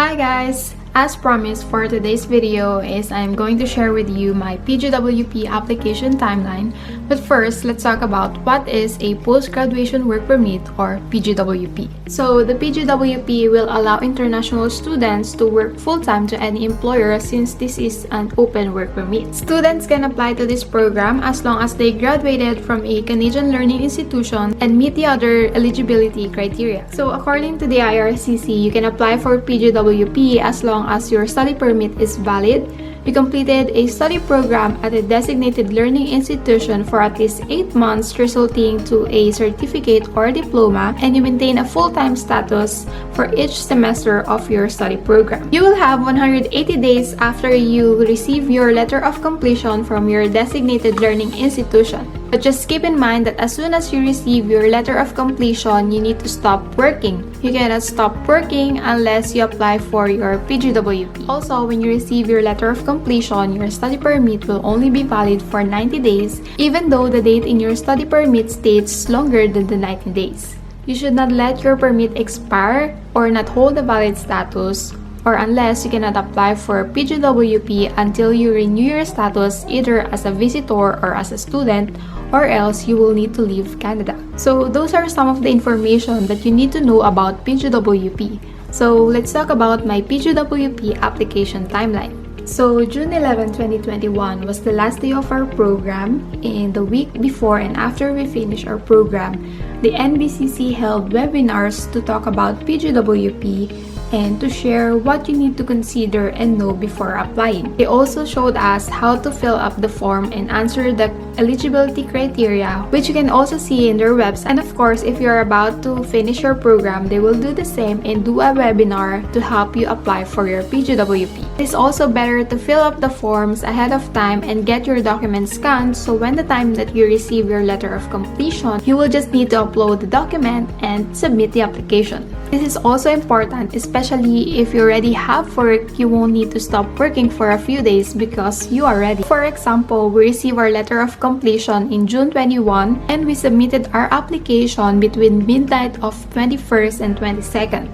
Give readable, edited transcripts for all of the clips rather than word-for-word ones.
Hi guys! As promised, for today's video is I'm going to share with you my PGWP application timeline. But first, let's talk about what is a Post-Graduation Work Permit or PGWP. So the PGWP will allow international students to work full-time to any employer since this is an open work permit. Students can apply to this program as long as they graduated from a Canadian learning institution and meet the other eligibility criteria. So according to the IRCC, you can apply for PGWP as long as your study permit is valid, you completed a study program at a designated learning institution for at least 8 months resulting to a certificate or diploma, and you maintain a full-time status for each semester of your study program. You will have 180 days after you receive your letter of completion from your designated learning institution. But just keep in mind that as soon as you receive your letter of completion, you need to stop working. You cannot stop working unless you apply for your PGWP. Also, when you receive your letter of completion, your study permit will only be valid for 90 days, even though the date in your study permit states longer than the 90 days. You should not let your permit expire or not hold a valid status, or unless you cannot apply for PGWP until you renew your status either as a visitor or as a student, or else you will need to leave Canada. So those are some of the information that you need to know about PGWP. So let's talk about my PGWP application timeline. So June 11, 2021 was the last day of our program. In the week before and after we finished our program, the NBCC held webinars to talk about PGWP and to share what you need to consider and know before applying. They also showed us how to fill up the form and answer the eligibility criteria, which you can also see in their website. And of course, if you're about to finish your program, they will do the same and do a webinar to help you apply for your PGWP. It's also better to fill up the forms ahead of time and get your documents scanned, so when the time that you receive your letter of completion, you will just need to upload the document and submit the application. This is also important, especially if you already have work, you won't need to stop working for a few days because you are ready. For example, we received our letter of completion in June 21 and we submitted our application between midnight of 21st and 22nd.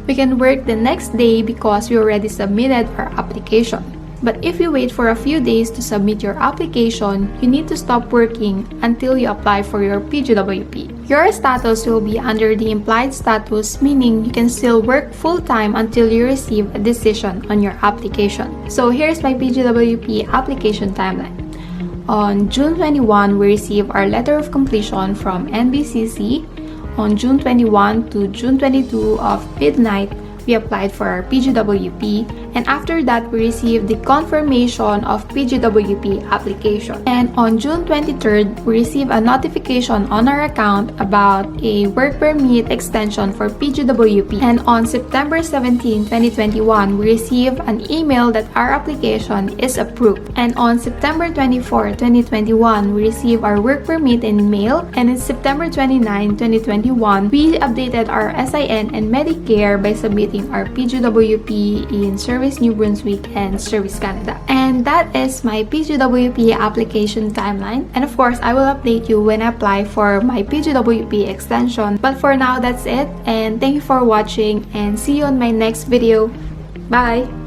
We can work the next day because we already submitted our application. But if you wait for a few days to submit your application, you need to stop working until you apply for your PGWP. Your status will be under the implied status, meaning you can still work full-time until you receive a decision on your application. So here's my PGWP application timeline. On June 21, we received our letter of completion from NBCC. On June 21 to June 22 of midnight, we applied for our PGWP, and after that we received the confirmation of PGWP application. And on June 23rd, we received a notification on our account about a work permit extension for PGWP. And on September 17, 2021, we received an email that our application is approved. And on September 24, 2021, we received our work permit in mail. And in September 29, 2021, we updated our SIN and Medicare by submitting our PGWP in Service New Brunswick and Service Canada. And that is my PGWP application timeline. And of course, I will update you when I apply for my PGWP extension. But for now, that's it. And thank you for watching and see you on my next video. Bye!